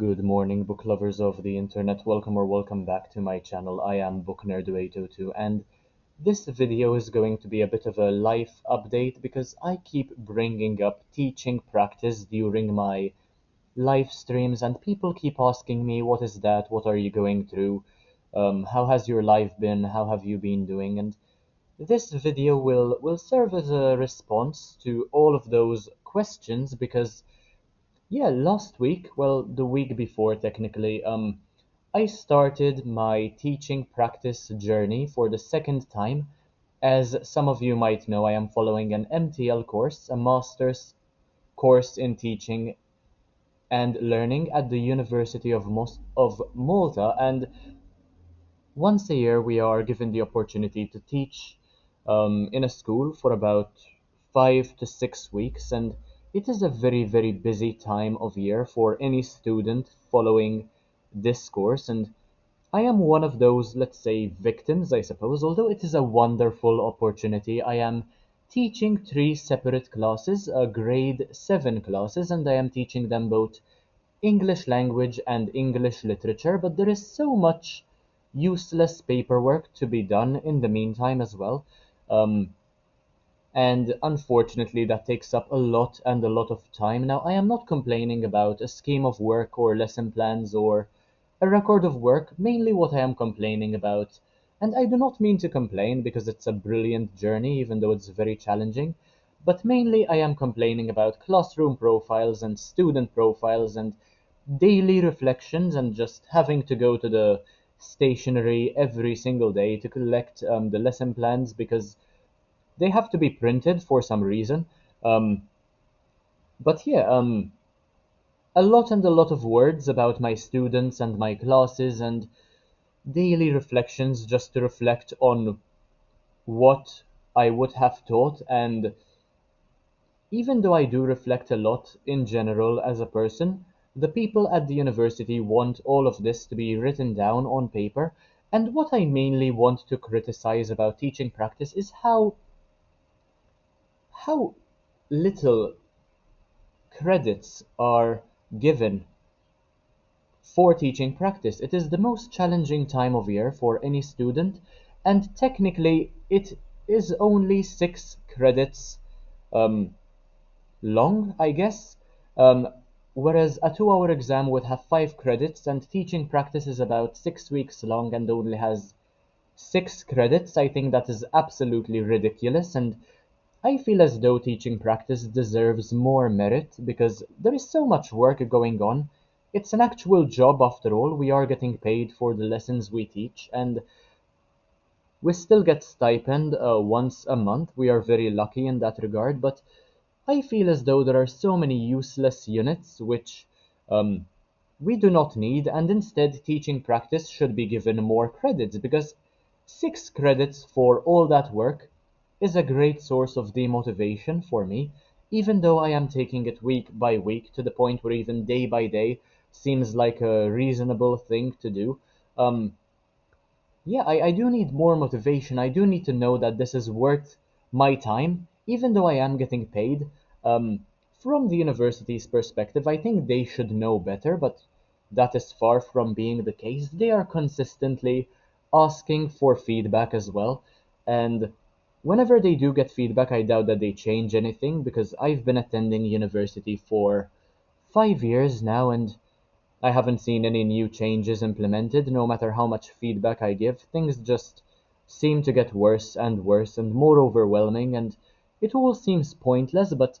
Good morning, book lovers of the internet. Welcome or welcome back to my channel. I am Book Nerd 802, and this video is going to be a bit of a life update because I keep bringing up teaching practice during my live streams, and people keep asking me, "What is that? What are you going through? How has your life been? How have you been doing?" And this video will serve as a response to all of those questions because yeah, last week, well, the week before technically, I started my teaching practice journey for the second time. As some of you might know, I am following an MTL course, a master's course in teaching and learning at the University of Malta, and once a year we are given the opportunity to teach in a school for about 5 to 6 weeks, and it is a very busy time of year for any student following this course. And I am one of those, let's say, victims, I suppose. Although it is a wonderful opportunity, I am teaching three separate classes, grade 7 classes, and I am teaching them both English language and English literature, but there is so much useless paperwork to be done in the meantime as well. Um, and unfortunately, that takes up a lot and a lot of time. Now, I am not complaining about a scheme of work or lesson plans or a record of work. Mainly what I am complaining about, and I do not mean to complain because it's a brilliant journey, even though it's very challenging, but mainly I am complaining about classroom profiles and student profiles and daily reflections and just having to go to the stationery every single day to collect the lesson plans because they have to be printed for some reason. Um, but yeah, a lot and a lot of words about my students and my classes and daily reflections just to reflect on what I would have taught. And even though I do reflect a lot in general as a person, the people at the university want all of this to be written down on paper. And what I mainly want to criticize about teaching practice is how little credits are given for teaching practice. It is the most challenging time of year for any student, and technically it is only 6 credits um, long, I guess. Um, Whereas a 2 hour exam would have 5 credits, and teaching practice is about 6 weeks long and only has 6 credits. I think that is absolutely ridiculous, and I feel as though teaching practice deserves more merit because there is so much work going on. It's an actual job after all. We are getting paid for the lessons we teach, and we still get stipend once a month. We are very lucky in that regard, but I feel as though there are so many useless units which um, we do not need, and instead teaching practice should be given more credits because 6 credits for all that work is a great source of demotivation for me, even though I am taking it week by week to the point where even day by day seems like a reasonable thing to do. Um, yeah, I do need more motivation. I do need to know that this is worth my time, even though I am getting paid. From the university's perspective, I think they should know better, but that is far from being the case. They are consistently asking for feedback as well. And whenever they do get feedback, I doubt that they change anything because I've been attending university for 5 years now, and I haven't seen any new changes implemented. No matter how much feedback I give, things just seem to get worse and worse and more overwhelming, and it all seems pointless. But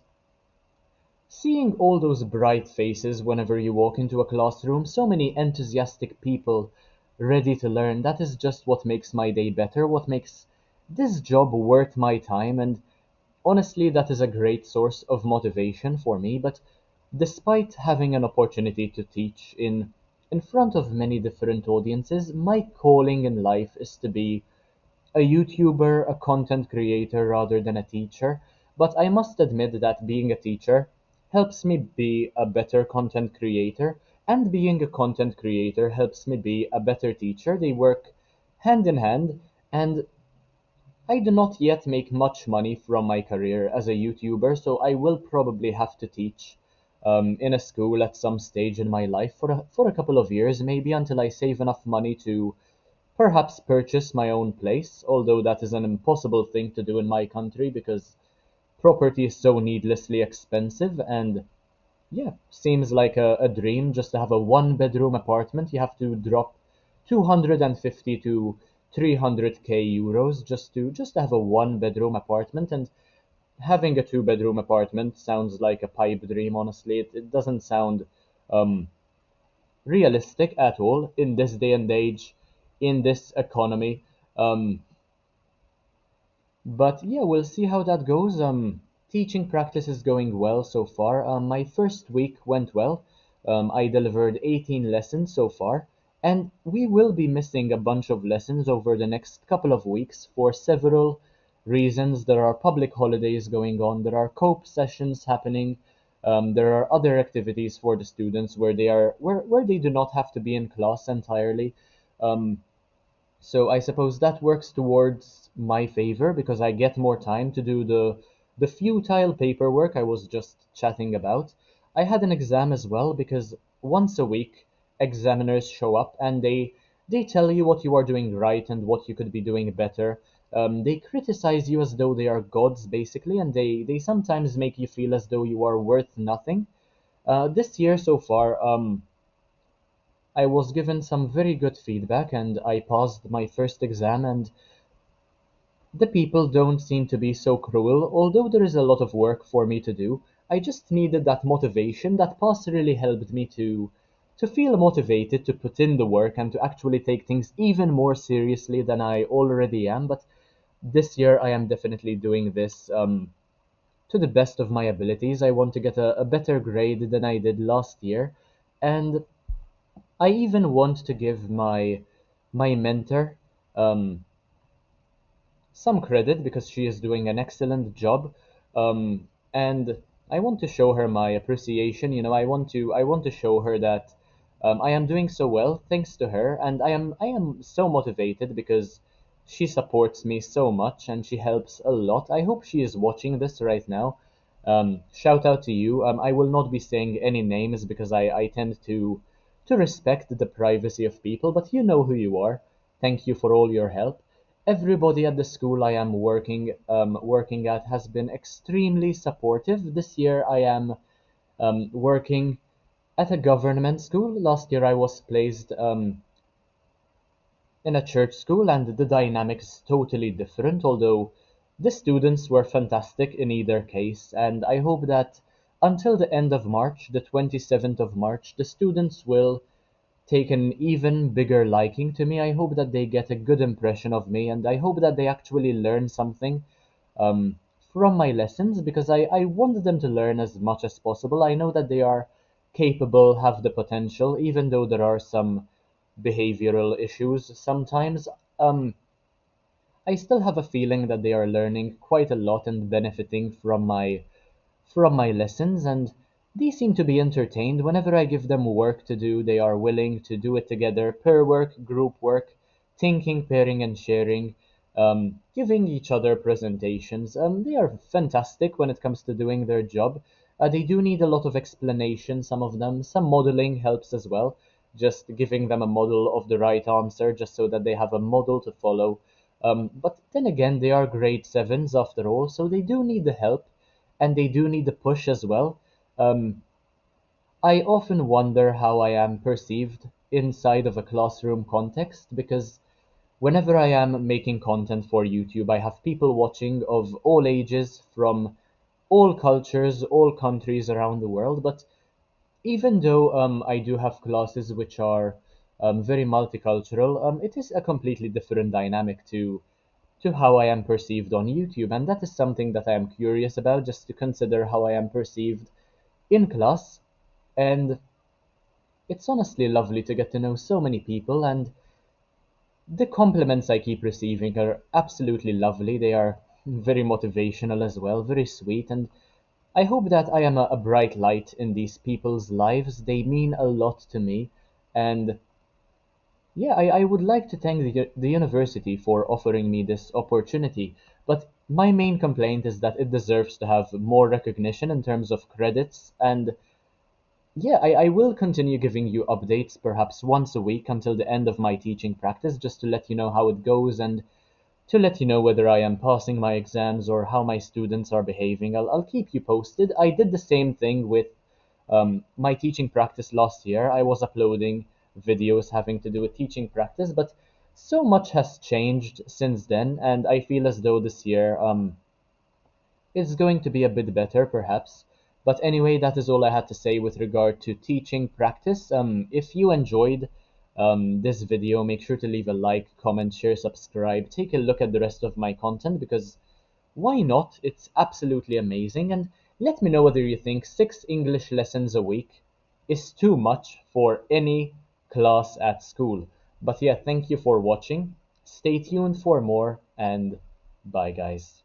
seeing all those bright faces whenever you walk into a classroom, so many enthusiastic people ready to learn, that is just what makes my day better, what makes this job worth my time, and honestly, that is a great source of motivation for me. But despite having an opportunity to teach in front of many different audiences, my calling in life is to be a YouTuber, a content creator rather than a teacher. But I must admit that being a teacher helps me be a better content creator, and being a content creator helps me be a better teacher. They work hand in hand, and I do not yet make much money from my career as a YouTuber, so I will probably have to teach in a school at some stage in my life for a couple of years, maybe until I save enough money to perhaps purchase my own place, although that is an impossible thing to do in my country because property is so needlessly expensive. And yeah, seems like a dream just to have a one bedroom apartment. You have to drop 250 to 300k euros just to have a one bedroom apartment. And having a two bedroom apartment sounds like a pipe dream, honestly. It doesn't sound um, realistic at all in this day and age, in this economy. Um, but yeah, we'll see how that goes. Teaching practice is going well so far. My first week went well. I delivered 18 lessons so far, and we will be missing a bunch of lessons over the next couple of weeks for several reasons. There are public holidays going on, there are COPE sessions happening, there are other activities for the students where they do not have to be in class entirely. Um, so I suppose that works towards my favor because I get more time to do the futile paperwork I was just chatting about. I had an exam as well because once a week examiners show up and they tell you what you are doing right and what you could be doing better. They criticize you as though they are gods basically, and they sometimes make you feel as though you are worth nothing. This year so far, I was given some very good feedback and I passed my first exam, and the people don't seem to be so cruel, although there is a lot of work for me to do. I just needed that motivation. That pass really helped me to feel motivated to put in the work and to actually take things even more seriously than I already am. But this year I am definitely doing this to the best of my abilities. I want to get a better grade than I did last year, and I even want to give my mentor um, some credit because she is doing an excellent job. And I want to show her my appreciation. I want to show her that I am doing so well thanks to her, and I am so motivated because she supports me so much and she helps a lot. I hope she is watching this right now. Shout out to you. I will not be saying any names because I tend to respect the privacy of people, but you know who you are. Thank you for all your help. Everybody at the school I am working at has been extremely supportive. This year I am working at a government school. Last year I was placed in a church school, and the dynamic is totally different, although the students were fantastic in either case. And I hope that until the end of March, the 27th of March, the students will take an even bigger liking to me. I hope that they get a good impression of me, and I hope that they actually learn something um, from my lessons because I want them to learn as much as possible. I know that they are capable, have the potential, even though there are some behavioral issues sometimes. Um, I still have a feeling that they are learning quite a lot and benefiting from my lessons, and they seem to be entertained. Whenever I give them work to do, they are willing to do it together, pair work, group work, thinking, pairing, and sharing, giving each other presentations. They are fantastic when it comes to doing their job. They do need a lot of explanation, some of them. Some modeling helps as well, just giving them a model of the right answer, just so that they have a model to follow. But then again, they are grade sevens after all, so they do need the help and they do need the push as well. Um, I often wonder how I am perceived inside of a classroom context because whenever I am making content for YouTube, I have people watching of all ages from all cultures, all countries around the world. But even though I do have classes which are very multicultural, it is a completely different dynamic to how I am perceived on YouTube, and that is something that I am curious about, just to consider how I am perceived in class. And it's honestly lovely to get to know so many people, and the compliments I keep receiving are absolutely lovely. They are very motivational as well, very sweet, and I hope that I am a bright light in these people's lives. They mean a lot to me, and yeah, I would like to thank the university for offering me this opportunity, but my main complaint is that it deserves to have more recognition in terms of credits, and yeah, I will continue giving you updates perhaps once a week until the end of my teaching practice, just to let you know how it goes and to let you know whether I am passing my exams or how my students are behaving. I'll keep you posted. I did the same thing with my teaching practice last year. I was uploading videos having to do with teaching practice, but so much has changed since then, and I feel as though this year is going to be a bit better, perhaps. But anyway, that is all I had to say with regard to teaching practice. If you enjoyed this video, make sure to leave a like, comment, share, subscribe. Take a look at the rest of my content because why not? It's absolutely amazing. And let me know whether you think 6 English lessons a week is too much for any class at school. But yeah, thank you for watching. Stay tuned for more and bye, guys.